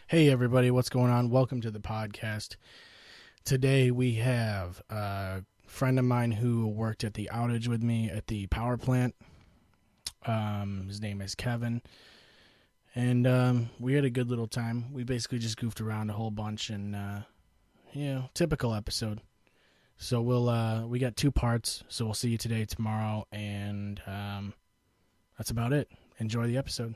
Hey everybody, what's going on? Welcome to the podcast. Today we have a friend of mine who worked at the outage with me at the power plant. His name is Kevin. And we had a good little time. We basically just goofed around a whole bunch and, typical episode. So we got 2 parts, so we'll see you today, tomorrow, and that's about it. Enjoy the episode.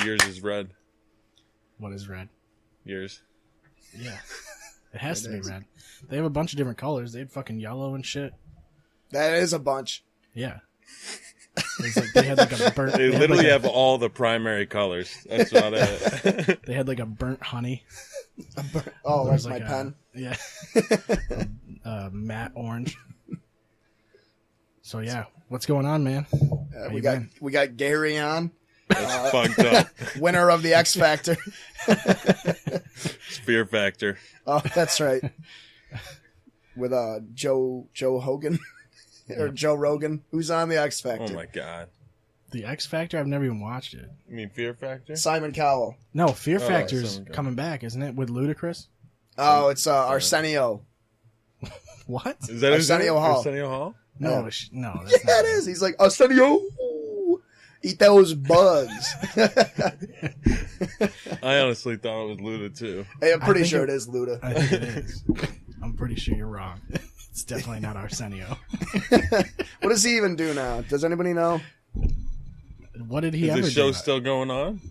Yours is red. What is red? Yours. Yeah. It has to be red. They have a bunch of different colors. They had fucking yellow and shit. That is a bunch. Yeah. It's like they had like a burnt... They literally have all the primary colors. That's about it. They had like a burnt honey. Like my pen? Yeah. Matte orange. So yeah, what's going on, man? We got Gary on. That's fucked up. Winner of the X Factor. Fear Factor. Oh, that's right. With Joe Hogan or Joe Rogan, who's on the X Factor. Oh my god. The X Factor? I've never even watched it. You mean Fear Factor? Simon Cowell. No, Fear Factor's coming back, isn't it? With Ludacris? Oh, it's Arsenio. What? Is that Arsenio Hall? Arsenio Hall? No, Yeah. no. Yeah, it is. He's like, Arsenio, eat those bugs. I honestly thought it was Luda too. Hey, I'm pretty sure it is Luda. I think it is. I'm pretty sure you're wrong. It's definitely not Arsenio. What does he even do now? Does anybody know? What did he ever do? Is the show still going on?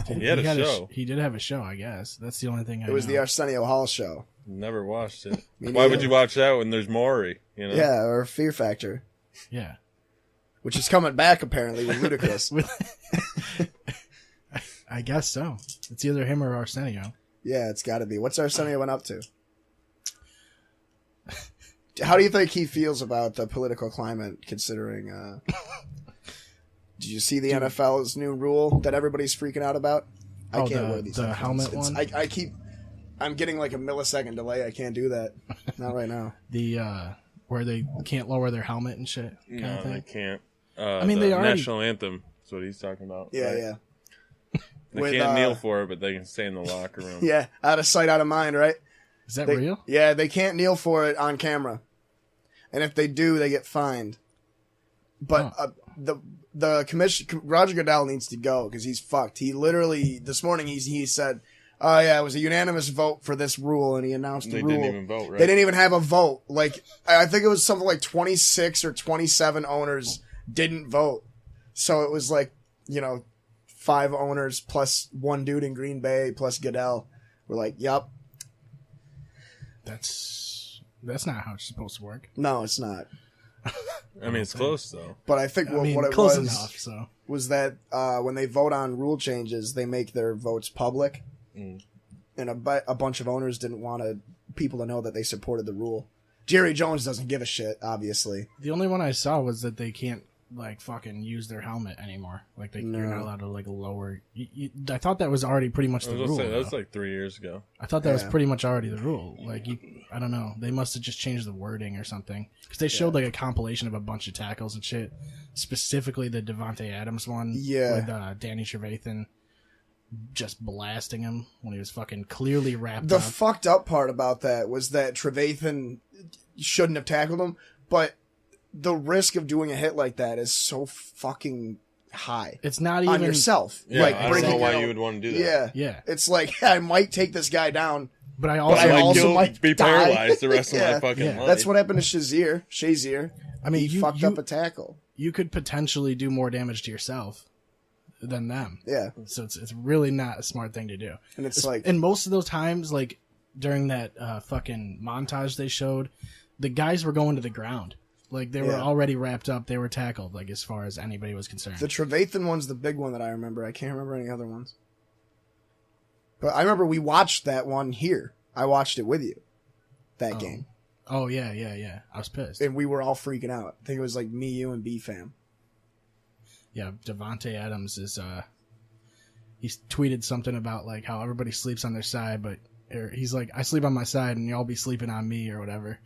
He had a show. He did have a show, I guess. That's the only thing I know. It was the Arsenio Hall show. Never watched it. Me Why neither. would you watch that when there's Maury? You know? Yeah, or Fear Factor, Yeah. which is coming back apparently with Ludacris. I guess so. It's either him or Arsenio. Yeah, it's got to be. What's Arsenio went up to? How do you think he feels about the political climate, considering... Did you see the NFL's new rule that everybody's freaking out about? I can't wear these. The helmet one? I'm getting like a millisecond delay. I can't do that. Not right now. The, where they can't lower their helmet and shit kind No, of thing? they can't. I mean, the they already... national anthem is what he's talking about. Yeah, right? yeah. They can't kneel for it, but they can stay in the locker room. Yeah, out of sight, out of mind, right? Is that real? Yeah, they can't kneel for it on camera. And if they do, they get fined. But the commission, Roger Goodell needs to go because he's fucked. He literally, this morning, he said, oh yeah, it was a unanimous vote for this rule, and he announced the rule. They didn't even vote, right? They didn't even have a vote. Like, I think it was something like 26 or 27 owners didn't vote. So it was like, 5 owners plus 1 dude in Green Bay plus Goodell. We're like, yep. That's not how it's supposed to work. No, it's not. I mean, it's close, though. But I think what it close was enough, so. was that when they vote on rule changes, they make their votes public. Mm. And a bunch of owners didn't want people to know that they supported the rule. Jerry Jones doesn't give a shit, obviously. The only one I saw was that they can't, fucking use their helmet anymore. You're not allowed to, lower... I thought that was already pretty much the rule. That was like 3 years ago. I thought that was pretty much already the rule. I don't know. They must have just changed the wording or something. Because they showed, a compilation of a bunch of tackles and shit. Specifically the Devontae Adams one. Yeah. With Danny Trevathan just blasting him when he was fucking clearly wrapped The up. fucked up part about that was that Trevathan shouldn't have tackled him, but the risk of doing a hit like that is so fucking high. It's not even... on yourself. Yeah, I don't know why you would want to do that. Yeah. Yeah. It's like, I might take this guy down, but I I also might be die. paralyzed the rest of my fucking life. That's what happened to Shazier. I mean, he fucked up a tackle. You could potentially do more damage to yourself than them. Yeah. So it's really not a smart thing to do. And it's like... And most of those times, during that fucking montage they showed, the guys were going to the ground. They were already wrapped up. They were tackled, as far as anybody was concerned. The Trevathan one's the big one that I remember. I can't remember any other ones. But I remember we watched that one here. I watched it with you. That game. Oh, yeah. I was pissed. And we were all freaking out. I think it was like me, you, and B-Fam. Yeah, Devontae Adams is, he's tweeted something about, like, how everybody sleeps on their side, but he's like, I sleep on my side and y'all be sleeping on me or whatever.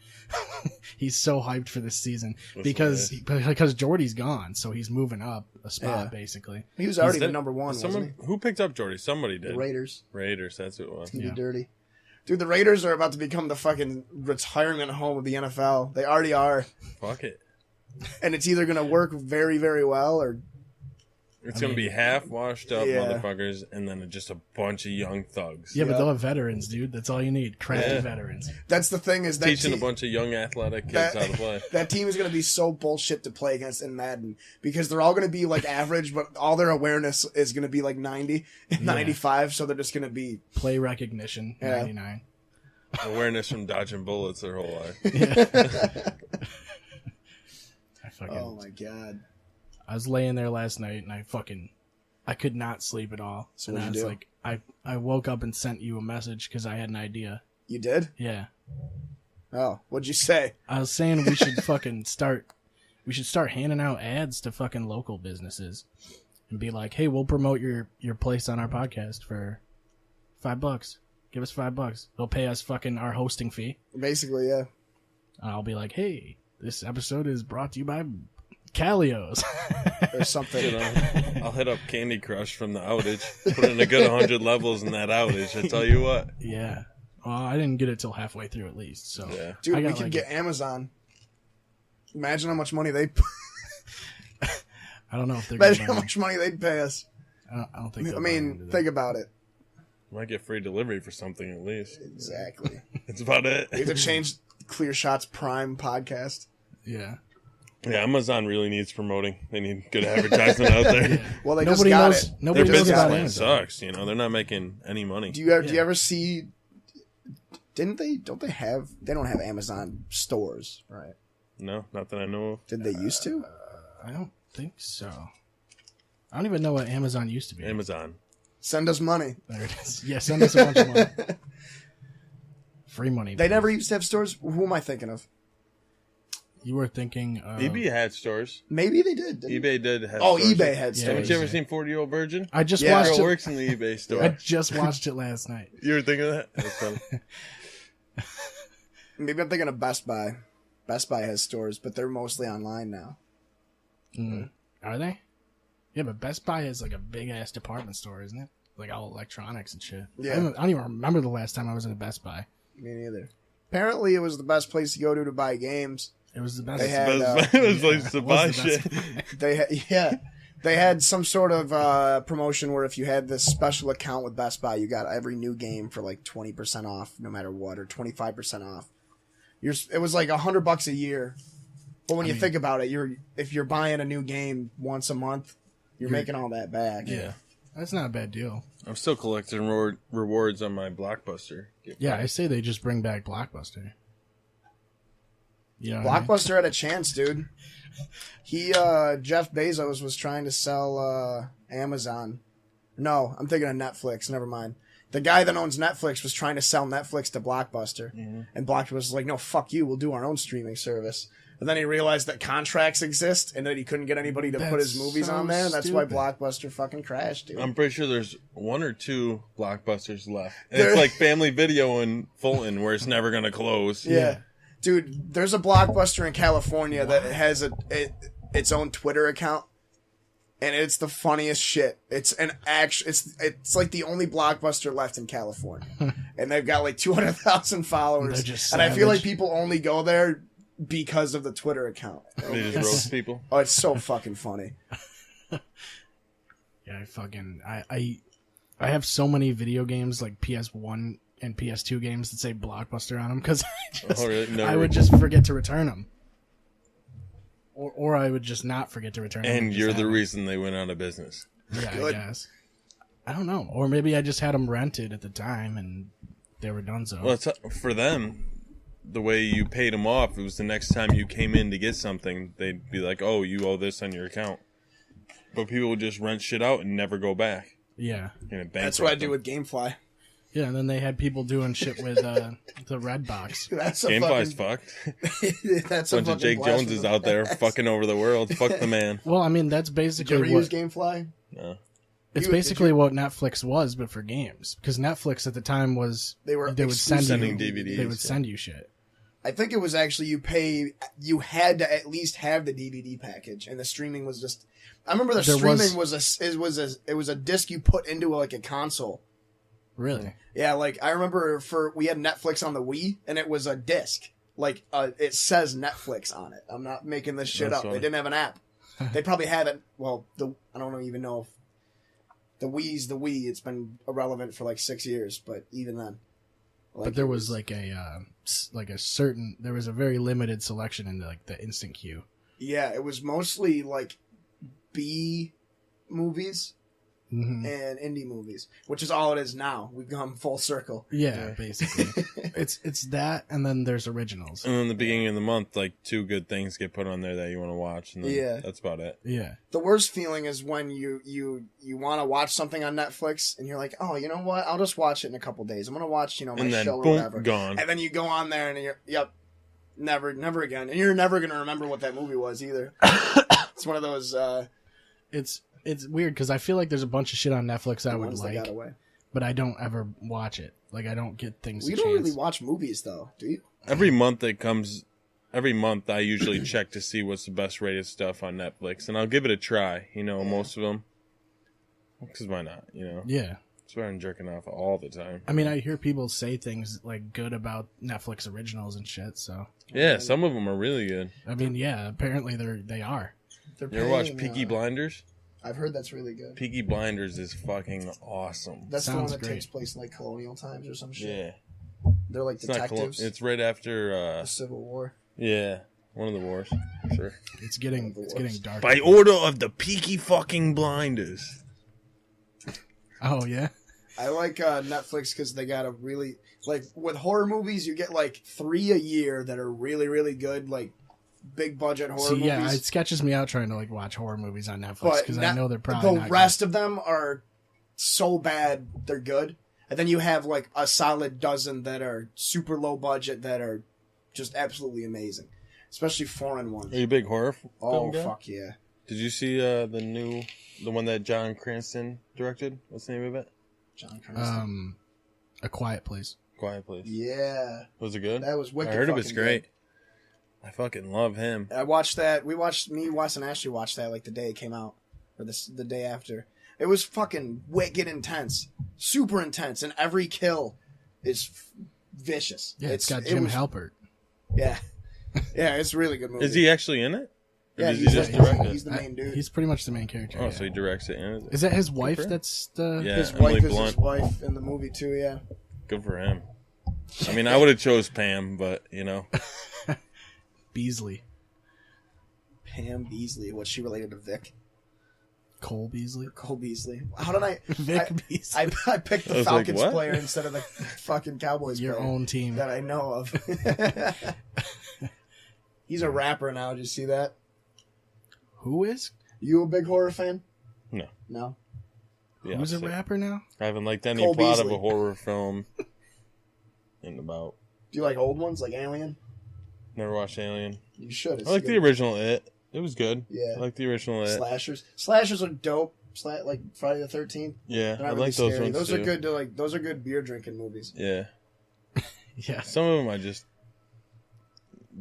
He's so hyped for this season because Jordy's gone, so he's moving up a spot, basically. He was already the number one, wasn't he? Who picked up Jordy? Somebody did. The Raiders. That's who it was. It's going to be dirty. Dude, the Raiders are about to become the fucking retirement home of the NFL. They already are. Fuck it. And it's either going to work very, very well or... It's going to be half washed up motherfuckers and then just a bunch of young thugs. Yeah, but they'll have veterans, dude. That's all you need. Crafty veterans. That's the thing is that teaching a bunch of young athletic kids how to play. That team is going to be so bullshit to play against in Madden because they're all going to be like average, but all their awareness is going to be like 90, 95, so they're just going to be... Play recognition, 99. Awareness from dodging bullets their whole life. Oh my God. I was laying there last night and I could not sleep at all. So and what'd I you was do? like, I woke up and sent you a message because I had an idea. You did? Yeah. Oh, what'd you say? I was saying we should start handing out ads to fucking local businesses and be like, hey, we'll promote your place on our podcast for $5. Give us $5. They'll pay us fucking our hosting fee. Basically, yeah. And I'll be like, hey, this episode is brought to you by Calios. Or something. You know, I'll hit up Candy Crush from the outage. Put in a good 100 levels in that outage. I tell you what. Yeah. Well, I didn't get it till halfway through at least. So, yeah. Dude, we could get Amazon. Imagine how much money they... I don't know if they're Imagine how much money they'd pay us. I don't think. I mean, think about it. Might get free delivery for something at least. Exactly. That's about it. We have to change Clear Shots Prime podcast. Yeah. Yeah, Amazon really needs promoting. They need good advertisement out there. Yeah. Well, they Nobody just got knows. it. Nobody Their knows business about plan Amazon. sucks. You know, they're not making any money. Do you ever see? Didn't they? Don't they have? They don't have Amazon stores, right? No, not that I know of. Did they used to? I don't think so. I don't even know what Amazon used to be. Amazon. Send us money. There it is. Yeah, send us a bunch of money. Free money. They never used to have stores. Who am I thinking of? You were thinking of... eBay had stores. Maybe they did. eBay did have Oh, stores. eBay had Yeah, stores. Haven't you ever seen 40-Year-Old Virgin? I just Yeah. watched Girl it. works in the eBay store. I just watched it last night. You were thinking of that? That's funny. Maybe I'm thinking of Best Buy. Best Buy has stores, but they're mostly online now. Are they? Yeah, but Best Buy is like a big-ass department store, isn't it? Like all electronics and shit. Yeah. I don't even remember the last time I was in a Best Buy. Me neither. Apparently, it was the best place to go to buy games. It was the best. They had, It was like to it buy was the best shit. They had some sort of promotion where if you had this special account with Best Buy, you got every new game for like 20% off, no matter what, or 25% off. It was like $100 a year. But when you think about it, if you're buying a new game once a month, you're making all that back. Yeah. That's not a bad deal. I'm still collecting rewards on my Blockbuster. Yeah, I say they just bring back Blockbuster. You know what I mean? Blockbuster had a chance, dude. Jeff Bezos was trying to sell Amazon. No, I'm thinking of Netflix. Never mind. The guy that owns Netflix was trying to sell Netflix to Blockbuster. Mm-hmm. And Blockbuster was like, no, fuck you. We'll do our own streaming service. And then he realized that contracts exist and that he couldn't get anybody to put his movies on there. And that's why Blockbuster fucking crashed, dude. I'm pretty sure there's one or two Blockbusters left. And it's like Family Video in Fulton where it's never going to close. Yeah. Dude, there's a Blockbuster in California that has its own Twitter account. And it's the funniest shit. It's like the only Blockbuster left in California. And they've got like 200,000 followers. And I feel like people only go there because of the Twitter account. They just roast people. Oh, it's so fucking funny. Yeah, I have so many video games like PS1 and PS2 games that say Blockbuster on them because I would just forget to return them. Or I would just not forget to return them. And you're the reason they went out of business. Yeah, I guess. I don't know. Or maybe I just had them rented at the time and they were done so. Well, for them, the way you paid them off, it was the next time you came in to get something, they'd be like, oh, you owe this on your account. But people would just rent shit out and never go back. Yeah. That's what I do with GameFly. Yeah, and then they had people doing shit with the red box. That's a Gamefly's fucking, fucked. that's a Bunch of fucking Jake blast from Joneses the out there past. fucking over the world. Fuck the man. Well, I mean, that's Did you basically ever use what GameFly? No. it's Did basically you- what Netflix was, but for games. Because Netflix at the time was They were would send Sending you DVDs. they would send you shit. I think it was actually you had to at least have the DVD package, and the streaming was just. I remember the There streaming was a disc you put into like a console. Really? Yeah, like I remember we had Netflix on the Wii, and it was a disc. Like it says Netflix on it. I'm not making this shit That's up. funny. They didn't have an app. They probably have it. Well, I don't even know if the Wii's the Wii. It's been irrelevant for like 6 years, but even then. Like, But there it was like there was a very limited selection in the instant queue. Yeah, it was mostly like B movies Mm-hmm. and indie movies, which is all it is now. We've gone full circle. Yeah, basically. it's that, and then there's originals. And then the beginning of the month, like 2 good things get put on there that you want to watch, and then Yeah. that's about it. Yeah. The worst feeling is when you want to watch something on Netflix and you're like, oh, you know what? I'll just watch it in a couple days. I'm gonna watch my And then show or boom, whatever. gone. And then you go on there and you're never again. And you're never gonna remember what that movie was either. It's one of those It's weird because I feel like there's a bunch of shit on Netflix I would ones that got like, away. but I don't ever watch it. Like I don't get things. We a don't chance. really watch movies though, do you? Every month I usually check to see what's the best rated stuff on Netflix, and I'll give it a try. Most of them. Because why not? Yeah. It's where I'm jerking off all the time. I mean, I hear people say things like good about Netflix originals and shit. So Yeah, some of them are really good. I mean, yeah, apparently they are. They're You ever watch paying, Peaky Blinders? I've heard that's really good. Peaky Blinders is fucking awesome. That's the one Sounds that great. takes place in like colonial times or some shit. Yeah. They're like It's not detectives. It's right after, the Civil War. yeah, one of the wars. Sure. It's getting dark. By order of the Peaky fucking Blinders. Oh yeah. I like Netflix because they got a really like with horror movies. You get like 3 a year that are really really good, like big budget horror See, yeah, movies. it sketches me out trying to like watch horror movies on Netflix But because I know they're probably the not rest of them are so bad they're good, and then you have like a solid dozen that are super low budget that are just absolutely amazing, especially foreign ones. Are you a big horror Oh film guy? fuck yeah! Did you see the one that John Cranston directed? What's the name of it? John good. Cranston. A Quiet Place. Quiet Place. Yeah, Was it good? that was wicked. I heard it was fucking great. good. I fucking love him. I watched that. Me, Wes, and Ashley watched that like the day it came out, or the day after. It was fucking wicked intense, super intense, and every kill is vicious. Yeah, it's got Jim Halpert. Yeah, yeah, it's a really good movie. Is he actually in it? Or Yeah, does he's, he just like, direct it? he's the main dude. He's pretty much the main character. Oh, yeah. so he directs it. Is that his wife? for him. That's the. Yeah, his Emily wife is Blunt. his wife in the movie too. Yeah, Good for him. I mean, I would have chose Pam, but Beasley. Pam Beasley. What's she related to Vic? Cole Beasley. Cole Beasley. How did I? Vic Beasley. I picked I the was like, Falcons what? player instead of the fucking Cowboys Your player own team. that I know of. He's a rapper now. Did you see that? Who is? You a big horror fan? No. No. Yeah, Who's a so rapper now? I haven't liked any Cole plot of Beasley. a horror film in about. Do you like old ones like Alien? Never watched Alien. You should. It's I like good. the original It. It was good. Yeah. I like the original It. Slashers. Slashers are dope. Like Friday the 13th. Yeah, They're I not really like those scary. ones Those too. are good to like. Those are good beer drinking movies. Yeah, Yeah. some of them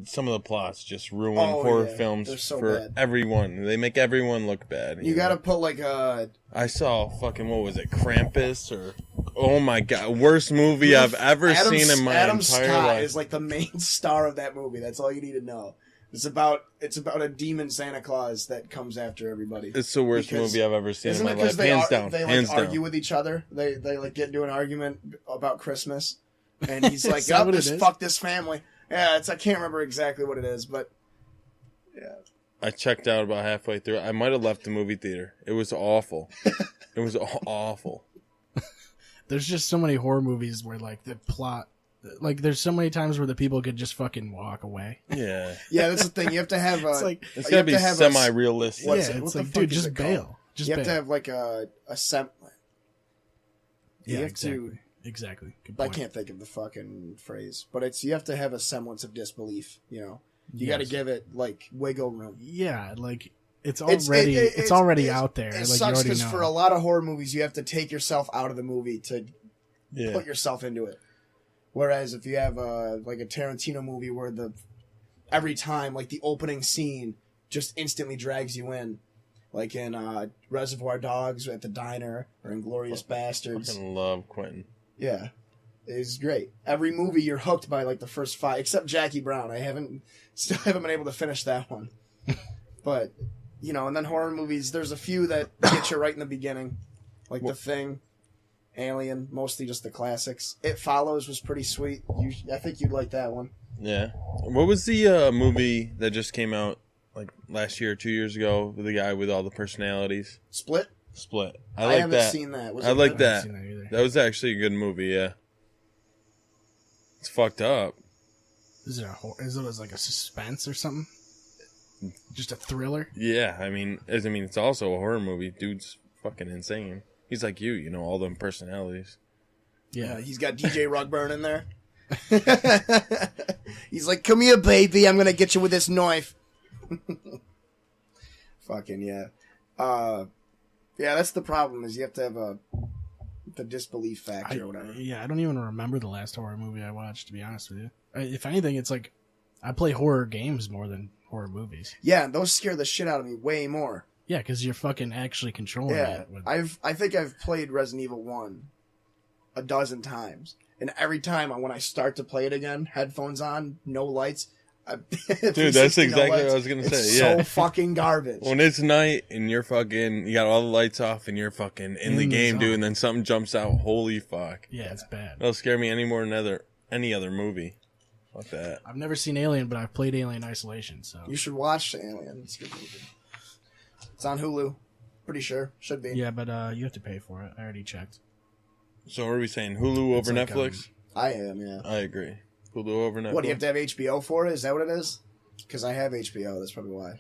some of the plots just ruin Oh, horror yeah. films They're so for bad. everyone. They make everyone look bad. You know? gotta put like a. I saw fucking what was it, Krampus or oh my god, worst movie I've ever seen in my Adam entire Scott life. is like the main star of that movie. That's all you need to know. It's about a demon Santa Claus that comes after everybody. It's the worst Because- movie I've ever seen in Isn't my it because life, hands down. they like hands argue down. with each other? They like get into an argument about Christmas, and he's like, Is that "Yup, what it just is? fuck this family." Yeah, I can't remember exactly what it is, but yeah, I checked out about halfway through. I might have left the movie theater. It was awful. It was awful. There's just so many horror movies where like the plot, like there's so many times where the people could just fucking walk away. Yeah, yeah, that's the thing. You have to have. It's like it's you gotta have be to have semi-realistic. What's yeah, it- what it's the like, fuck dude, is just it called? bail. Just You have bail. to have like a sem. You yeah, have exactly. to. exactly. Good I point. can't think of the fucking phrase, but it's you have to have a semblance of disbelief. You know, you got to Yes. give it like wiggle room. Yeah, like it's already out there. It Like sucks you already because know. for a lot of horror movies, you have to take yourself out of the movie to Yeah. put yourself into it. Whereas if you have like a Tarantino movie where every time like the opening scene just instantly drags you in, like in Reservoir Dogs at the diner or Inglourious Bastards. I fucking love Quentin. Yeah, it's great. Every movie you're hooked by like the first 5, except Jackie Brown. Still haven't been able to finish that one. But you know, and then horror movies. There's a few that get you right in the beginning, like The Thing, Alien, mostly just the classics. It Follows was pretty sweet. I think you'd like that one. Yeah. What was the movie that just came out like last year or 2 years ago with the guy with all the personalities? Split. I like haven't that. seen that. Was I it like good? I haven't that. seen that either. That was actually a good movie. Yeah. It's fucked up. Is it like a suspense or something? Just a thriller? Yeah. I mean, it's also a horror movie. Dude's fucking insane. He's like you know, all them personalities. Yeah, he's got DJ Rugburn in there. He's like, "Come here, baby. I'm gonna get you with this knife." Fucking yeah. Yeah, that's the problem. Is you have to have the disbelief factor or whatever. I don't even remember the last horror movie I watched, to be honest with you. If anything, it's like I play horror games more than horror movies. Yeah, those scare the shit out of me way more. Yeah, because you're fucking actually controlling Yeah, it. I think I've played Resident Evil 1 a dozen times, and every time when I start to play it again, headphones on, no lights. Dude, that's exactly what I was gonna say. It's Yeah. so fucking garbage. When it's night and you got all the lights off and you're fucking in the game, zone. dude, and then something jumps out, holy fuck. Yeah, it's bad. That'll scare me any more than any other movie. Fuck that. I've never seen Alien, but I've played Alien Isolation, so... You should watch Alien. It's a good movie. It's on Hulu. Pretty sure. Should be. Yeah, but you have to pay for it. I already checked. So what are we saying? Hulu over like, Netflix? I am, yeah. I agree. Hulu over Netflix. What, do you have to have HBO for it? Is that what it is? Because I have HBO. That's probably why.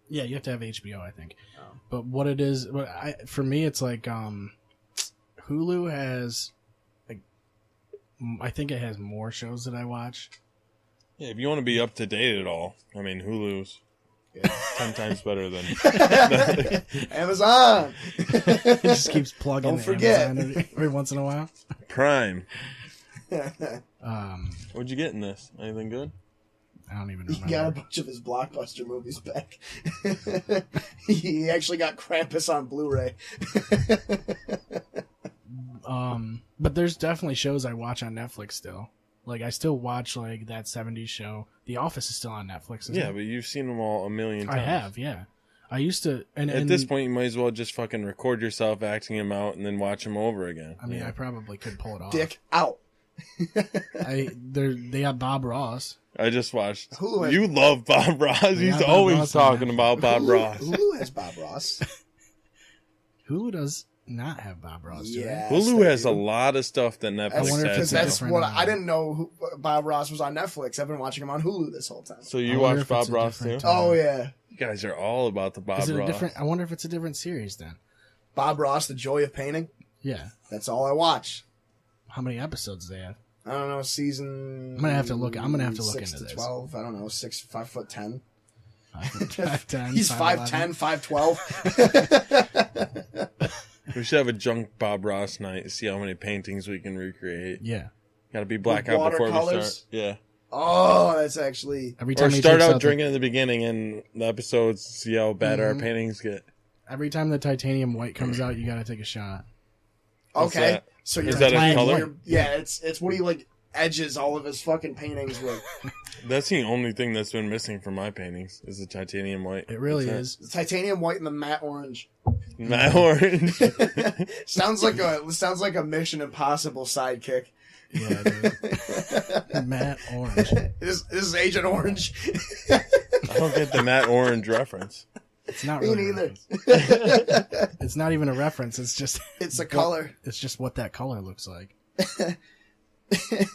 Yeah, you have to have HBO, I think. Oh. But what it is... for me, it's like... Hulu has... I think it has more shows that I watch. Yeah, if you want to be up to date at all, I mean, Hulu's Yeah. 10 times better than... Amazon! It just keeps plugging Don't forget. Amazon every once in a while. Prime. Um, What'd you get in this? Anything good? I don't even He remember. got a bunch of his blockbuster movies back. He actually got Krampus on Blu-ray. But there's definitely shows I watch on Netflix still. Like, I still watch, like, that 70s show. The Office is still on Netflix, isn't Yeah, it? but you've seen them all a million I times. have, yeah. I used to... And At this point, you might as well just fucking record yourself acting them out and then watch them over again. I mean, Yeah. I probably could pull it off. Dick out. They have Bob Ross. I just watched... Hulu has- You love Bob Ross. Yeah, He's Bob always Ross on talking Netflix. about Bob Ross. Hulu has Bob Ross. Hulu does not have Bob Ross, do they? Yeah. Hulu has they a do. lot of stuff that Netflix wonder if has. Because a now. that's different, what uh, I didn't know. Bob Ross was on Netflix. I've been watching him on Hulu this whole time. So I you wonder watch if it's Bob a Ross too? different, Oh yeah, You guys are all about the Bob Is it a Ross. different... I wonder if it's a different series then. Bob Ross, The Joy of Painting. Yeah. That's all I watch. How many episodes do they have? I don't know, season. I'm gonna have to look 6 into to this. 12. I don't know, 5'10". 5'10", He's 5'11". 5'10", 5'12". We should have a junk Bob Ross night. See how many paintings we can recreate. Yeah. Got to be blackout before we watercolors? start. Yeah. Oh, that's actually. Every Or time he start takes out the- drinking in the beginning and the episodes. See how bad our paintings get. Every time the titanium white comes out, you gotta take a shot. What's Okay, that? so Is you're that a playing- color? you're- Yeah, it's what he like edges all of his fucking paintings with. That's the only thing that's been missing from my paintings is the titanium white. It really That's is. The titanium white and the matte orange. it. Matte orange. sounds like a Mission Impossible sidekick. Yeah, dude. Matte orange. This is Agent Orange. I don't get the matte orange reference. It's not Me really a neither. reference. It's not even a reference. It's just It's a color. It's just what that color looks like.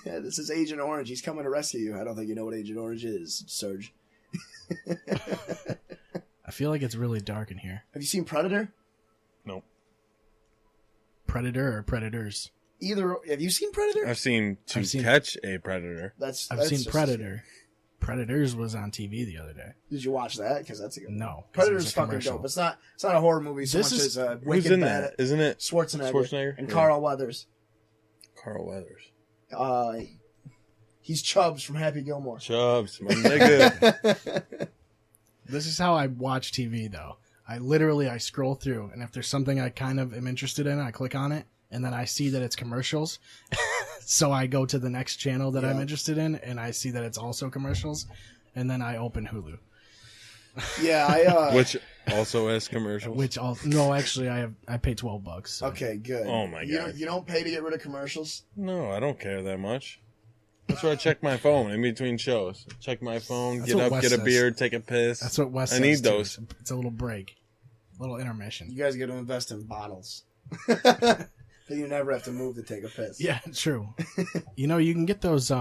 This is Agent Orange. He's coming to rescue you. I don't think you know what Agent Orange is, Serge. I feel like it's really dark in here. Have you seen Predator? Nope. Predator or Predators? Have you seen Predator? I've seen Catch a Predator. I've seen Predator. Predators was on TV the other day. Did you watch that? Because that's a good. No, Predator's fucking dope. It's not a horror movie so much as a Who's wicked in bad. that? Isn't it Schwarzenegger and Carl Weathers. Carl Weathers. He's Chubbs from Happy Gilmore. Chubbs, my nigga. This is how I watch TV, though. I scroll through, and if there's something I kind of am interested in, I click on it, and then I see that it's commercials. So I go to the next channel that I'm interested in, and I see that it's also commercials, and then I open Hulu. Yeah, which also has commercials. No, actually, I pay $12. So. Okay, good. Oh my god! You don't pay to get rid of commercials? No, I don't care that much. That's why I check my phone in between shows. Check my phone, That's get up, Wes get a says. beer, take a piss. That's what Wes says. I need too. those. It's a little break, a little intermission. You guys got to invest in bottles. Then you never have to move to take a piss. Yeah, true. You can get those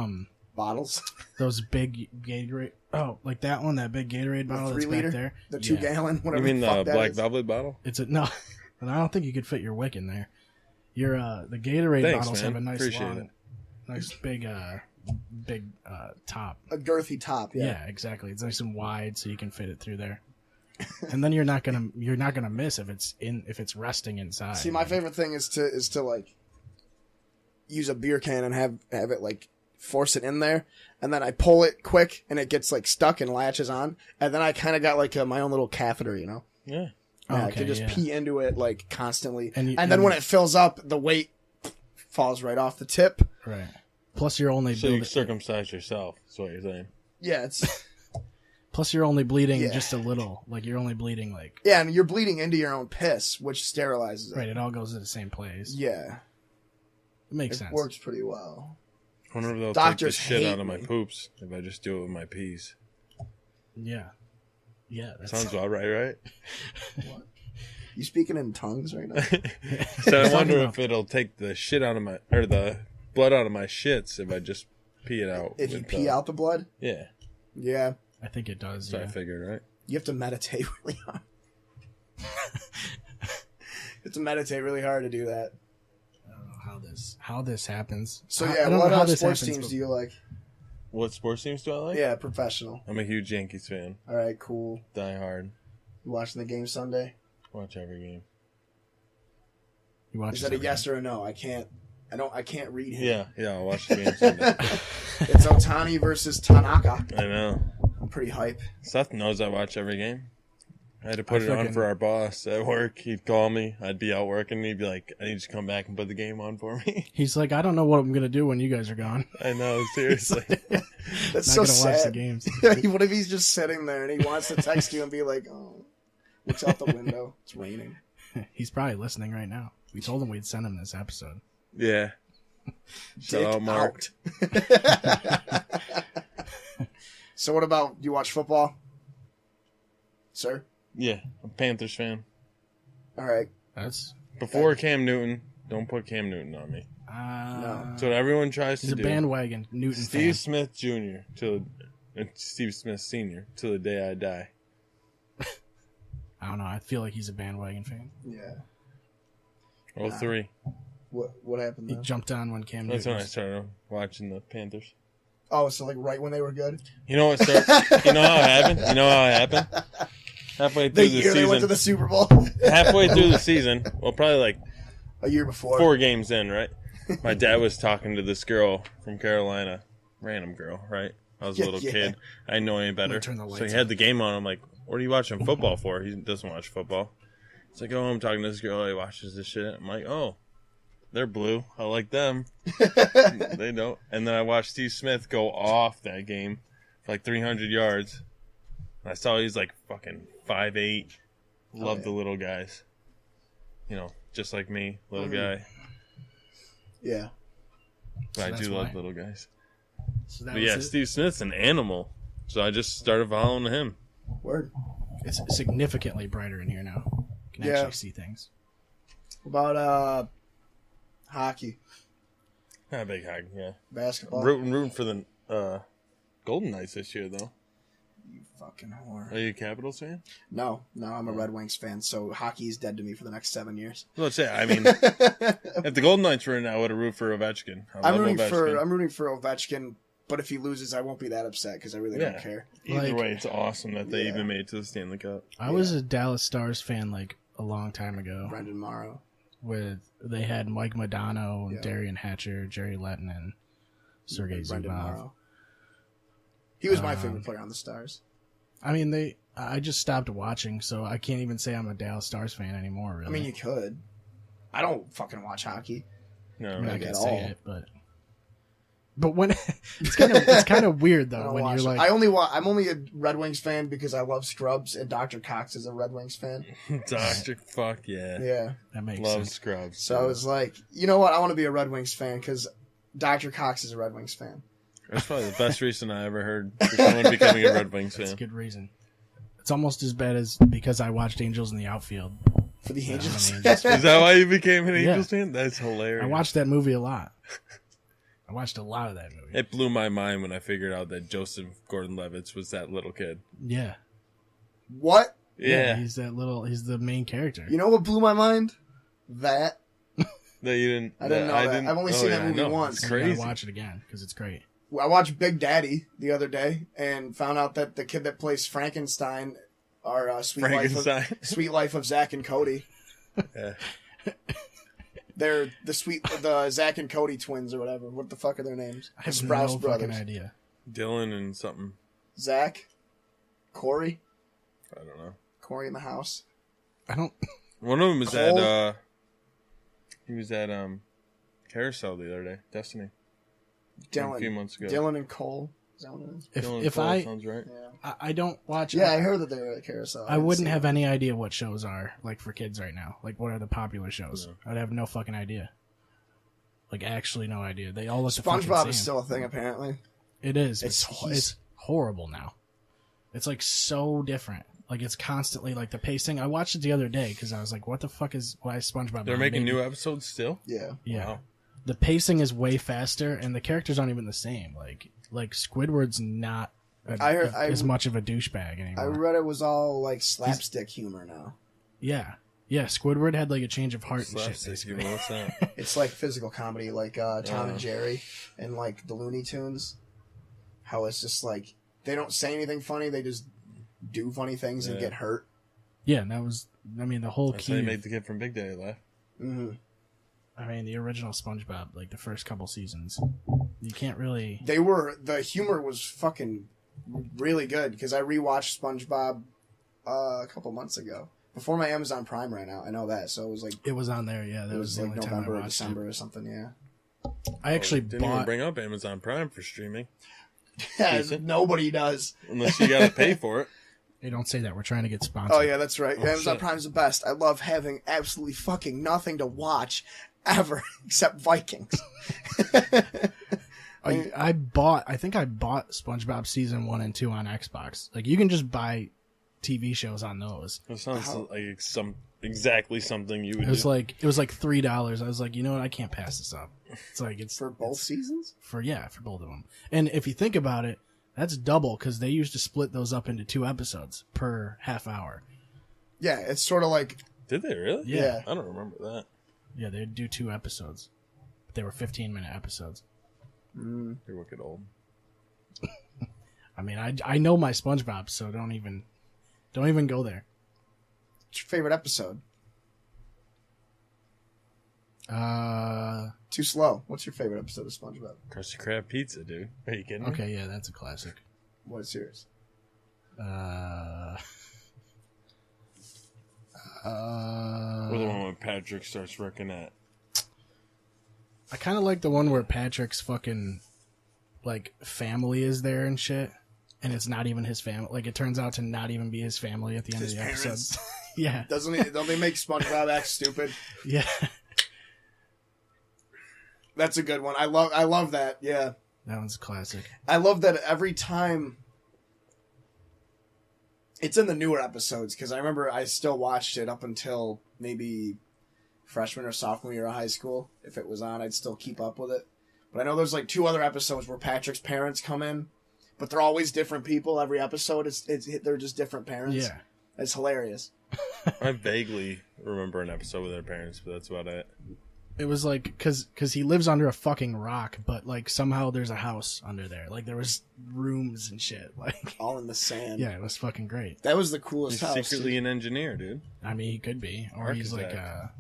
Bottles? those big Gatorade. Oh, like that one, that big Gatorade bottle that's 3 liter? back there. The 2 gallon? You Whatever mean the the fuck that Black is. Velvet bottle? No, and I don't think you could fit your wick in there. The Gatorade Thanks, bottles man. have a nice Appreciate long, it. nice big top. A girthy top, Yeah, exactly. It's nice and wide, so you can fit it through there. And then you're not gonna miss if it's resting inside. See, my favorite thing is to like use a beer can and have it like force it in there, and then I pull it quick and it gets like stuck and latches on, and then I kind of got like my own little catheter, Yeah. Yeah, Oh, I can just pee into it like constantly, And then when it fills up, the weight falls right off the tip. Right. Plus, you're only So you circumcise yourself. That's what you're saying. Yeah, it's Plus, you're only bleeding Yeah. just a little. Like you're only bleeding like yeah, and you're bleeding into your own piss, which sterilizes it. right. It all goes to the same place. Yeah, It makes it sense. works pretty well. I wonder if they'll Doctors take the shit hate out of my me. poops if I just do it with my peas. Yeah. Yeah. That's, Sounds about right? You speaking in tongues right now? So I Talking wonder about- if it'll take the shit out of the blood out of my shits if I just pee it out. If you with pee out the blood? Yeah. Yeah. I think it does. So I Yeah. figured, right? You have to meditate really hard. You have to meditate really hard to do that. I don't know how this happens. So I yeah, don't what know how this sports happens, teams but- do you like? What sports teams do I like? Yeah, professional. I'm a huge Yankees fan. All right, cool. Die hard. You watching the game Sunday? Watch every game. You watch Is that a yes or a no? I can't read him. Yeah, I'll watch the game Sunday. It's Otani versus Tanaka. I know. I'm pretty hype. Seth knows I watch every game. I had to put I it on fucking- for our boss at work. He'd call me. I'd be out working. He'd be like, I need you to come back and put the game on for me. He's like, I don't know what I'm gonna do when you guys are gone. I know, seriously. That's Not so gonna watch the sad. games. What if he's just sitting there and he wants to text you and be like, "Oh, looks out the window. It's raining." He's probably listening right now. We told him we'd send him this episode. Yeah. Shout Dick out, Mark. out. So what about, do you watch football? Sir? Yeah, I'm a Panthers fan. All right. That's Before Cam Newton, don't put Cam Newton on me. That's what everyone tries he's to a do. bandwagon Newton Steve fan. Smith Jr. and Steve Smith Sr. till the day I die. I don't know. I feel like he's a bandwagon fan. Yeah. All three. What happened He then? jumped on when Cam That's Newton. when I started watching the Panthers. Oh, so like right when they were good? You know what started? You know how it happened? Halfway The through the year they went to season. the Super Bowl? Halfway through the season. Well, probably like A year before. 4 games in, right? My dad was talking to this girl from Carolina. Random girl, right? I was a little Yeah. kid. I didn't know any better. Turn the So lights he had the game on. I'm like, what are you watching football for? He doesn't watch football. It's like, oh, I'm talking to this girl. He watches this shit. I'm like, oh, they're blue. I like them. They don't. And then I watched Steve Smith go off that game for like 300 yards. And I saw he's like fucking 5'8". Love the little guys. You know, just like me, little guy. Yeah. But I that's do why. love little guys. So that But was yeah, it. Steve Smith's an animal. So I just started following him. Word. It's significantly brighter in here now. You can Yeah. actually see things. About hockey, Not a big hog, yeah. basketball. Rooting for the Golden Knights this year, though. You Fucking whore. Are you a Capitals fan? No, I'm a Red Wings fan, so hockey is dead to me for the next 7 years. Let's say, I mean, if the Golden Knights were in, I would have root for Ovechkin. I'm rooting for Ovechkin, but if he loses, I won't be that upset because I really don't care. Either way, it's awesome that they even made it to the Stanley Cup. I was a Dallas Stars fan like a long time ago. Brendan Morrow. They had Mike Modano, Darian Hatcher, Jerry Lettinen, Sergei Zubov. He was my favorite player on the Stars. I mean, I just stopped watching, so I can't even say I'm a Dallas Stars fan anymore, really. I mean, you could. I don't fucking watch hockey. No, I mean, I at can all. say it, but when it's kind of weird though when you're like I'm only a Red Wings fan because I love Scrubs and Dr. Cox is a Red Wings fan. Dr. Fuck yeah. Yeah. That makes Love sense. Scrubs. So I was like, you know what? I want to be a Red Wings fan because Dr. Cox is a Red Wings fan. That's probably the best reason I ever heard for someone becoming a Red Wings That's a fan. good reason. It's almost as bad as because I watched Angels in the Outfield. For the Angels. I'm an Angels fan. Is that why you became an Angels fan? That's hilarious. I watched that movie a lot. I watched a lot of that movie. It blew my mind when I figured out that Joseph Gordon-Levitt was that little kid. Yeah. What? Yeah. He's the main character. You know what blew my mind? That. That you didn't. I didn't know that. I've only seen that movie once. It's I crazy. gotta watch it again because it's great. I watched Big Daddy the other day and found out that the kid that plays Frankenstein are Sweet Life of Zach and Cody. Yeah. They're the Zach and Cody twins or whatever. What the fuck are their names? I have Sprouse no brothers. fucking idea. Dylan and something. Zach, Corey, I don't know. Corey in the house. I don't. One of them was Cole? at. He was at Carousel the other day. Destiny. Dylan. A few months ago. Dylan and Cole. Is that what it is? If I sounds right. Yeah. I don't watch. Yeah, I heard that they were at Carousel. I wouldn't have any idea what shows are like for kids right now. Like what are the popular shows? No. I'd have no fucking idea. Like actually no idea. They all look the fucking SpongeBob same. is still a thing, apparently. It is. It's It's horrible now. It's like so different. Like it's constantly like the pacing. I watched it the other day because I was like, "What the fuck is why is SpongeBob?" They're on? making Maybe- new episodes still? Yeah. Yeah. Wow. The pacing is way faster, and the characters aren't even the same. Like Squidward's not as much of a douchebag anymore. I read it was all like slapstick humor now. Yeah. Squidward had like a change of heart and shit. Slapstick Basically. humor, what's that? It's like physical comedy, like Tom and Jerry and like the Looney Tunes. How it's just like they don't say anything funny; they just do funny things and get hurt. Yeah, and that was. I mean, the whole That's key. how you made the kid from Big Daddy laugh. Mm-hmm. I mean, the original SpongeBob, like the first couple seasons, you can't really. The humor was fucking really good because I rewatched SpongeBob a couple months ago before my Amazon Prime ran out. I know that, so it was like It was on there, yeah. That it was was the like only time November I or watched December or something. Yeah, I actually Didn't even bought. bring up Amazon Prime for streaming. yeah nobody does. Unless you gotta pay for it. Hey, don't say that. We're trying to get sponsored. Oh yeah, that's right. Amazon shit. Prime's the best. I love having absolutely fucking nothing to watch ever except Vikings. I think I bought SpongeBob season 1 and 2 on Xbox. Like you can just buy TV shows on those. That sounds like exactly something you would It was do. like $3. I was like, you know what? I can't pass this up. It's like it's For both seasons? for both of them. And if you think about it, that's double because they used to split those up into 2 episodes per half hour. Yeah, it's sort of like Did they really? Yeah. I don't remember that. Yeah, they'd do 2 episodes. But they were 15-minute episodes. You're wicked old. I mean, I know my SpongeBob, so don't even go there. what's your favorite episode? Too slow. What's your favorite episode of SpongeBob? Krusty Krab pizza, dude. Are you kidding me? Okay, yeah, that's a classic. What is yours? Or the one when Patrick starts working at. I kind of like the one where Patrick's fucking like family is there and shit, and it's not even his family. Like it turns out to not even be his family at the end His of the parents. episode. Yeah, Don't they make SpongeBob act stupid? yeah, That's a good one. I love that. Yeah. that one's a classic. I love that every time. It's in the newer episodes because I remember I still watched it up until maybe freshman or sophomore year of high school. If it was on, I'd still keep up with it. But I know there's like 2 other episodes where Patrick's parents come in but they're always different people. Every episode, they're just different parents. Yeah. It's hilarious. I vaguely remember an episode with their parents, but that's about it. It was like because he lives under a fucking rock, but like somehow there's a house under there. Like there was rooms and shit. Like All in the sand. yeah, it was fucking great. That was the coolest He's house. secretly an engineer, dude. I mean, he could be, or he's like Architect.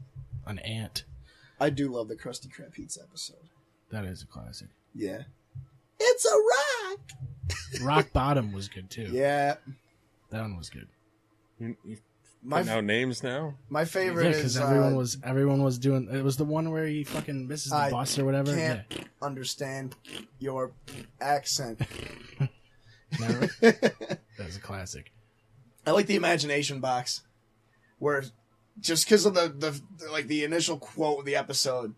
an ant. I do love the Krusty Krab pizza episode. That is a classic. Yeah. It's a rock. Rock Bottom was good too. Yeah. That one was good. You My putting out names now? my favorite Yeah, is because everyone was doing. It was the one where he fucking misses the I bus or whatever. can't understand your accent. Yeah, no, that's a classic. I like the imagination box, where just because of the initial quote of the episode,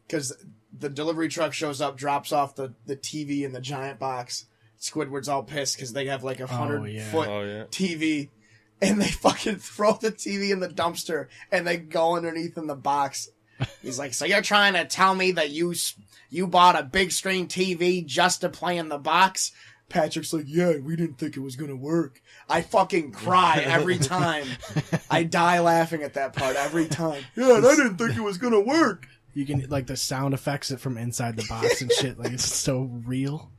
because the delivery truck shows up, drops off the TV in the giant box. Squidward's all pissed because they have like a 100-foot Oh, yeah. TV, and they fucking throw the TV in the dumpster, and they go underneath in the box. He's like, "So you're trying to tell me that you bought a big screen TV just to play in the box?" Patrick's like, "Yeah, we didn't think it was gonna work." I fucking cry every time. I die laughing at that part every time. Yeah, and I didn't think it was gonna work. You can like the sound effects it from inside the box and shit. Like it's so real.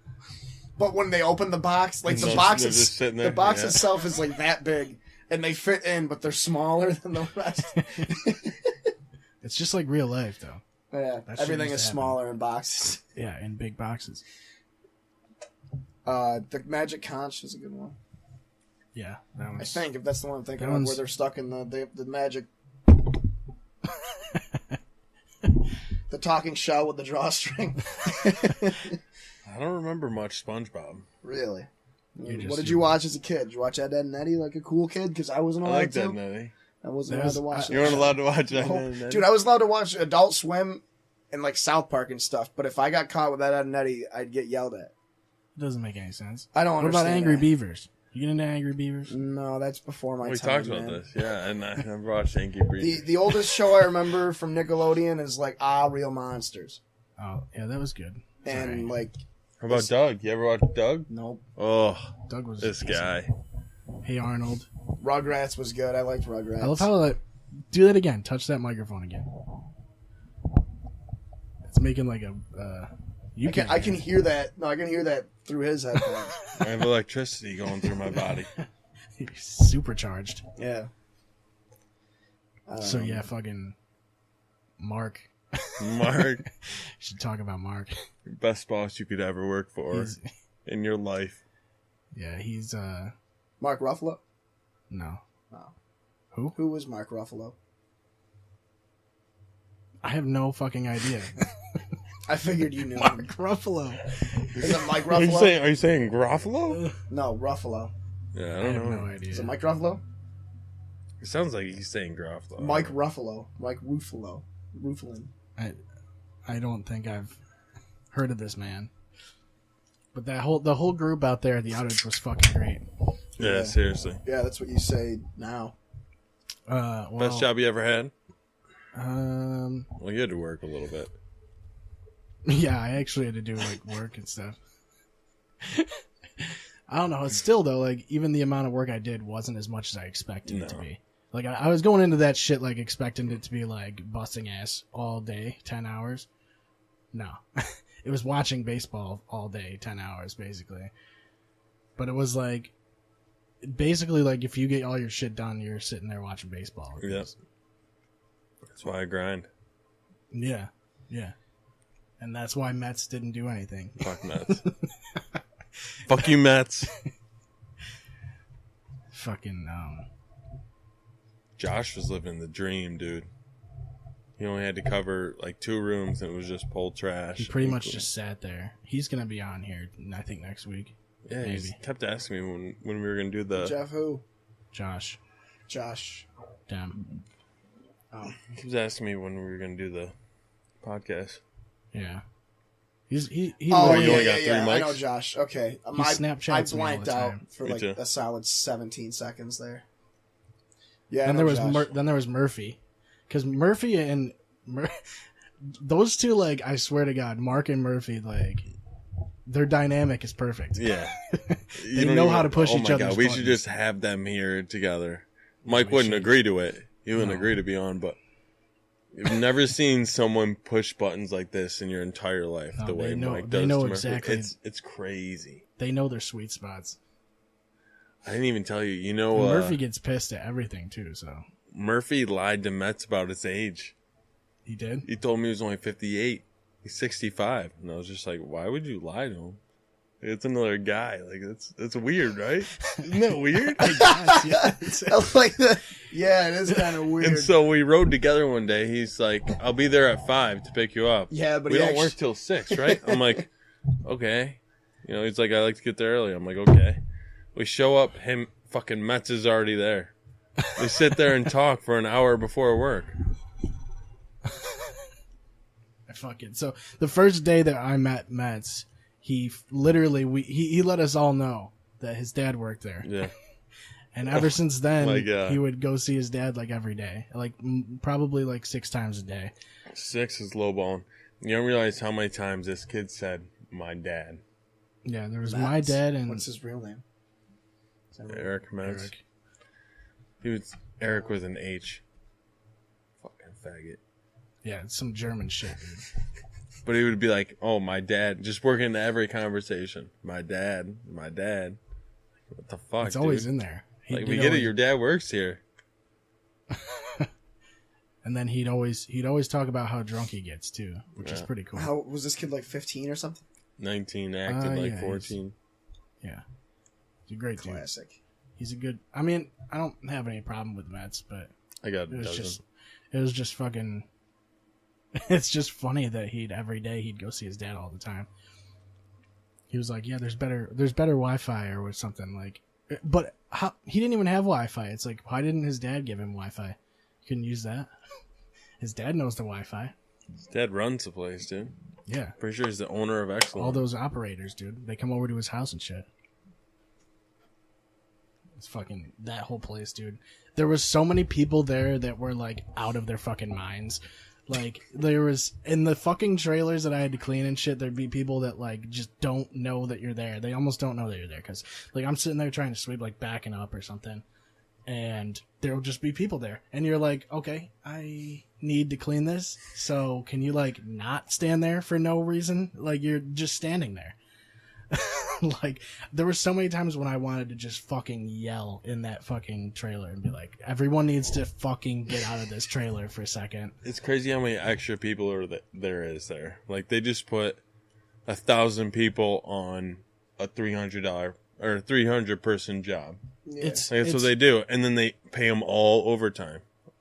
But when they open the box, like the They're box just sitting there, the box yeah. itself is like that big, and they fit in, but they're smaller than the rest. It's just like real life though. Yeah, That shit everything used is to happen. smaller in boxes. Yeah, in big boxes. The Magic Conch is a good one. Yeah, that I one's. think if that's the one I'm thinking That of, one's- where they're stuck in the magic, the talking shell with the drawstring. I don't remember much SpongeBob. Really? You just- What did you watch as a kid? Did you watch Ed, Edd and Eddie like a cool kid? Because I wasn't I allowed like to. that, Nettie. I wasn't There's- allowed to watch. You that weren't shit. allowed to watch that. No. Nettie. Dude, I was allowed to watch Adult Swim and like South Park and stuff. But if I got caught with that Ed and Eddie, I'd get yelled at. It doesn't make any sense. I don't What about understand. Angry that. Beavers? You get into Angry Beavers? No, that's before my We time. talked about man. this, yeah, and I never watched Yankee Breed. The oldest show I remember from Nickelodeon is like Real Monsters, Oh, yeah, that was good. and like How about Doug? You ever watch Doug? nope. Oh, Doug was this decent. guy. Hey Arnold. Rugrats was good. I liked Rugrats. I love how like do that again. Touch that microphone again. It's making like a. You I can hear that. No, I can hear that through his headphones. I have electricity going through my body. supercharged. Yeah. So yeah, fucking Mark. Mark, Should talk about Mark. best boss you could ever work for He's, in your life. yeah, he's Mark Ruffalo. no. Oh. Who? Who was Mark Ruffalo? I have no fucking idea. I figured you knew Mark him. Ruffalo. Is it Mike Are Ruffalo? you saying Gruffalo? No, Ruffalo. Yeah, I I don't have know. no idea. Is it Mike Ruffalo? It sounds like he's saying Gruffalo. Mike Ruffalo. Mike Ruffalo. Rufflin. I don't think I've heard of this man. But the whole group out there at the outage was fucking great. Yeah, Yeah. seriously. Yeah, that's what you say now. Well, Best job you ever had? Um, Well, you had to work a little bit. yeah, I actually had to do like work and stuff. I don't know. It's still though, like even the amount of work I did wasn't as much as I expected it to No. be. Like I was going into that shit like expecting it to be like busting ass all day, 10 hours. No, it was watching baseball all day, 10 hours basically. But it was like basically like if you get all your shit done, you're sitting there watching baseball. Yep. That's why I grind. Yeah, yeah. And that's why Mets didn't do anything. Fuck Mets. Fuck you, Mets. Fucking Josh was living the dream, dude. He only had to cover like 2 rooms and it was just pull trash. he pretty much just sat there. He's gonna be on here, I think, next week. Yeah, he maybe. kept asking me when we were gonna do the. Jeff who? Josh, Josh. damn, Oh. He was asking me when we were gonna do the podcast. yeah. He Oh, you yeah, only yeah, got 3 yeah. I know mics? Josh. Okay. He Snapchats I me all blanked the out time. for Me like too. a solid 17 seconds there. Yeah, I Then know there was Josh. then there was Murphy, because Murphy and those two, like I swear to God, Mark and Murphy, like their dynamic is perfect. Yeah. They know how to push each other's God, we buttons. should just have them here together. Mike we wouldn't should. agree to it. He wouldn't No. agree to be on, but you've never seen someone push buttons like this in your entire life No, the way they know- Mike they does know to Murphy. exactly. It's crazy. They know their sweet spots. I didn't even tell you. You know, And Murphy gets pissed at everything too. So Murphy lied to Metz about his age. he did. He told me he was only 58. He's 65. And I was just like, why would you lie to him? It's another guy. Like, that's weird, right? Isn't that weird? I like that. Yeah, it is kind of weird. And so we rode together one day. He's like, I'll be there at 5 to pick you up. Yeah, but we he don't actually- work till 6, right? I'm like, okay. You know, he's like, I like to get there early. I'm like, okay. We show up. Fucking Metz is already there. We sit there and talk for an hour before work. So the first day that I met Metz, he literally he let us all know that his dad worked there. Yeah. And ever since then, my God. he would go see his dad like every day, like probably like 6 times a day. 6 is lowballing. You don't realize how many times this kid said, my dad. Yeah, there was Metz. my dad and What's his real name? Is that right? Eric Metz. Eric. He was Eric with an H. Fucking faggot. Yeah, it's some German shit, dude. But he would be like, oh, my dad. Just working into every conversation. My dad. My dad. What the fuck, It's always dude? in there. Like, we get it. Your dad works here. And then he'd always talk about how drunk he gets too, which is pretty cool. How was this kid, like 15 or something? 19, acting like yeah, 14. Yeah, he's a great dude. Classic. He's a good. I mean, I don't have any problem with Metz, but I got it a was dozen. just fucking. It's just funny that every day he'd go see his dad all the time. He was like, "Yeah, there's better Wi-Fi or something like." But he didn't even have Wi-Fi. It's like, why didn't his dad give him Wi-Fi? He couldn't use that. His dad knows the Wi-Fi. His dad runs the place, dude. Yeah, Pretty sure he's the owner of Excellent. all those operators, dude. They come over to his house and shit. It's fucking that whole place, dude. There was so many people there that were like out of their fucking minds. Like there was in the fucking trailers that I had to clean and shit. There'd be people that like just don't know that you're there. They almost don't know that you're there because like I'm sitting there trying to sweep, like backing up or something, and there'll just be people there, and you're like, okay, I need to clean this, so can you like not stand there for no reason? Like you're just standing there. Like there were so many times when I wanted to just fucking yell in that fucking trailer and be like, everyone needs to fucking get out of this trailer for a second. It's crazy how many extra people there is there. Like, they just put 1,000 people on a $300 or 300 person job. Yeah. It's Like, that's what they do. And then they pay them all overtime.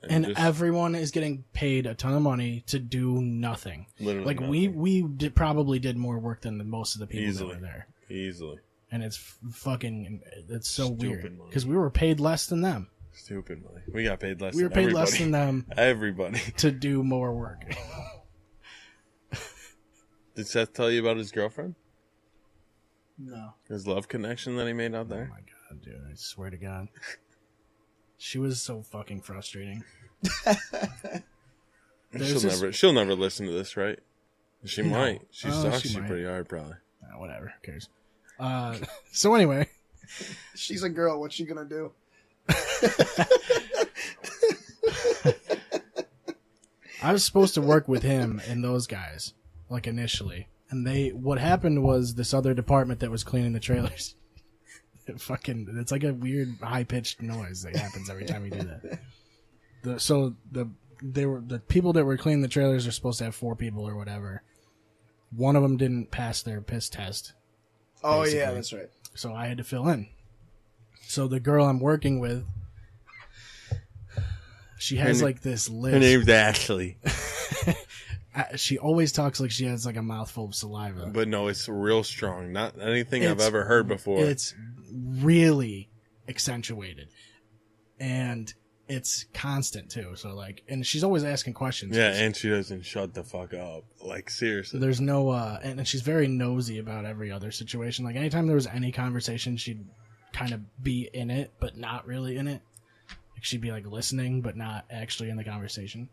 and just everyone is getting paid a ton of money to do nothing. literally Like nothing. we probably did more work than most of the people Easily. that were there. Easily. And it's fucking, it's so Stupid weird money. because we were paid less than them. Stupid money. We got paid less We were than paid everybody. less than them Everybody. to do more work. Did Seth tell you about his girlfriend? No. His love connection that he made out Oh there? my god, dude! I swear to God, she was so fucking frustrating. There's this- She'll never listen to this, right? She No. might. She Oh, stalks she you might. pretty hard, probably. Whatever, who cares? So anyway, She's a girl. What's she gonna do? I was supposed to work with him and those guys, like initially, and what happened was this other department that was cleaning the trailers. It's like a weird high pitched noise that happens every time you do that. The people that were cleaning the trailers are supposed to have 4 people or whatever. One of them didn't pass their piss test, Oh Basically. yeah, that's right. so I had to fill in. So the girl I'm working with, she has like this list. Her name's Ashley. She always talks like she has like a mouthful of saliva. But no, it's real strong. Not anything I've It's- ever heard before. It's really accentuated, and it's constant too. So like, and she's always asking questions. Yeah, and she doesn't shut the fuck up. Like, seriously. There's no, and she's very nosy about every other situation. Like anytime there was any conversation, she'd kind of be in it, but not really in it. Like she'd be like listening, but not actually in the conversation.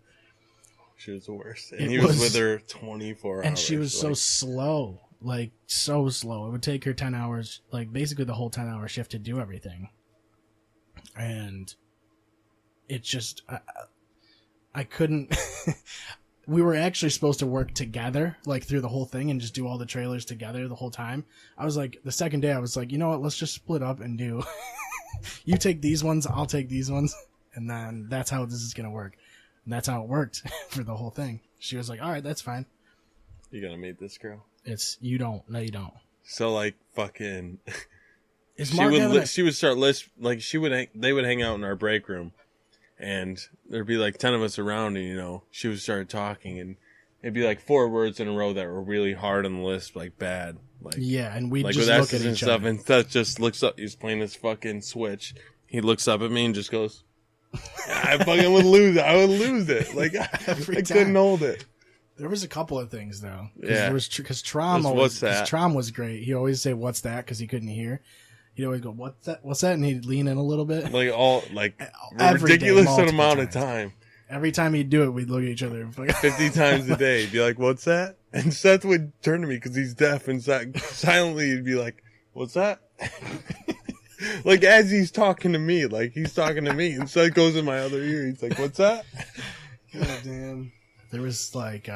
She was the worst. It And he was was- with her 24 hours. And she was so like, slow. like so slow. It would take her 10 hours, like basically the whole 10-hour shift to do everything. And it just, I couldn't, we were actually supposed to work together, like through the whole thing and just do all the trailers together the whole time. I was like, the second day I was like, you know what, let's just split up and do, you take these ones, I'll take these ones. And then that's how this is going to work. And that's how it worked for the whole thing. She was like, all right, that's fine. You gonna meet this girl? You don't. No, you don't. So like fucking, Is Mark she would start like they would hang out in our break room, and there'd be like 10 of us around, and you know she would start talking, and it'd be like 4 words in a row that were really hard on the list, like bad, like yeah, and we like just with look S's at and each stuff, other. and Seth just looks up. He's playing his fucking Switch. He looks up at me and just goes, I fucking would lose it. I would lose it. Like I couldn't hold it. There was a couple of things though. Yeah. Because Trom What's that? Trom was great. He always say "What's that?" because he couldn't hear. He'd always go, "What's that? What's that?" And he'd lean in a little bit. Like all like Every day, ridiculous multiple amount of times. time. Every time he'd do it, we'd look at each other and like, 50 times a day. He'd be like, "What's that?" And Seth would turn to me because he's deaf, and silently he'd be like, "What's that?" Like as he's talking to me, and Seth goes in my other ear. He's like, "What's that?" God damn. There was like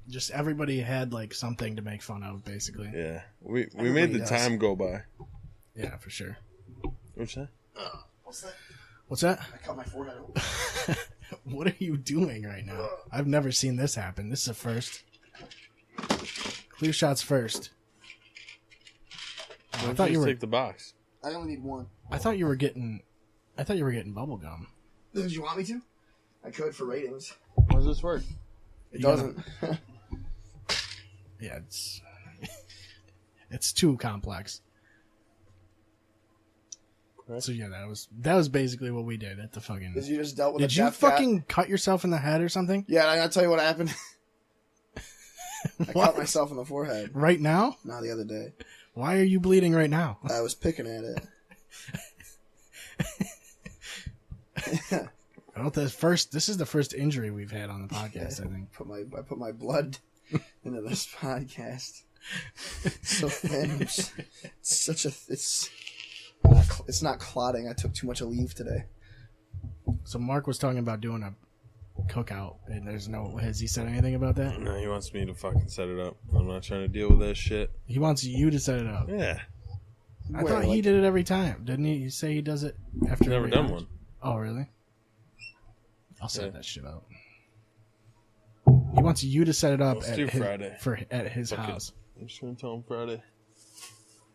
just everybody had like something to make fun of, basically. Yeah, we Everybody made the does. time go by. Yeah, for sure. What's that? What's that? What's that? I cut my forehead open. What are you doing right now? I've never seen this happen. This is a first. Clear shots first. I thought you were. take the box. I only need one. I thought you were getting bubble gum. Did you want me to? I could for ratings. How does this work? It doesn't. Yeah, it's too complex. Right. So yeah, that was basically what we did at the fucking. Because you just dealt with Did a you deaf guy. fucking cut yourself in the head or something? Yeah, I gotta tell you what happened. I What? cut myself in the forehead. Right now? Not the other day. Why are you bleeding right now? I was picking at it. This is the first injury we've had on the podcast, I think. I put my blood into this podcast. It's so thin. It's not clotting. I took too much Aleve today. So Mark was talking about doing a cookout, and has he said anything about that? No, he wants me to fucking set it up. I'm not trying to deal with that shit. He wants you to set it up. Yeah, I thought he did it every time, didn't he? You say he does it after never every done match? one. Oh, really? I'll set Yeah. that shit up. He wants you to set it up Let's do Friday. at his Fuck it. house. I'm just gonna tell him Friday.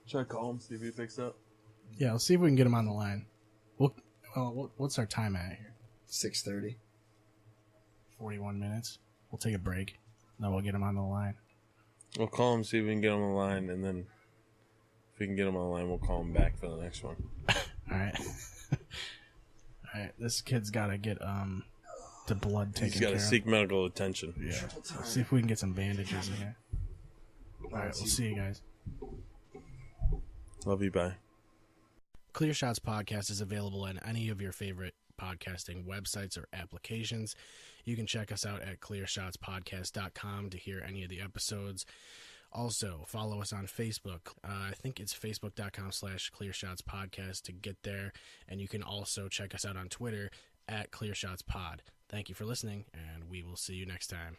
Should I call him, see if he picks up? Yeah, let's see if we can get him on the line. What's our time at here? 6:30. 41 minutes. We'll take a break. Then we'll get him on the line. We'll call him, see if we can get him on the line, and then if we can get him on the line, we'll call him back for the next one. All right. All right. This kid's got to get the blood taken He's got care to of. seek medical attention. Yeah. Let's see if we can get some bandages in here. All right. We'll see you guys. Love you, bye. Clear Shots Podcast is available on any of your favorite podcasting websites or applications. You can check us out at clearshotspodcast.com to hear any of the episodes. Also, follow us on Facebook. I think it's facebook.com/clearshotspodcast to get there. And you can also check us out on Twitter at clearshotspod. Thank you for listening, and we will see you next time.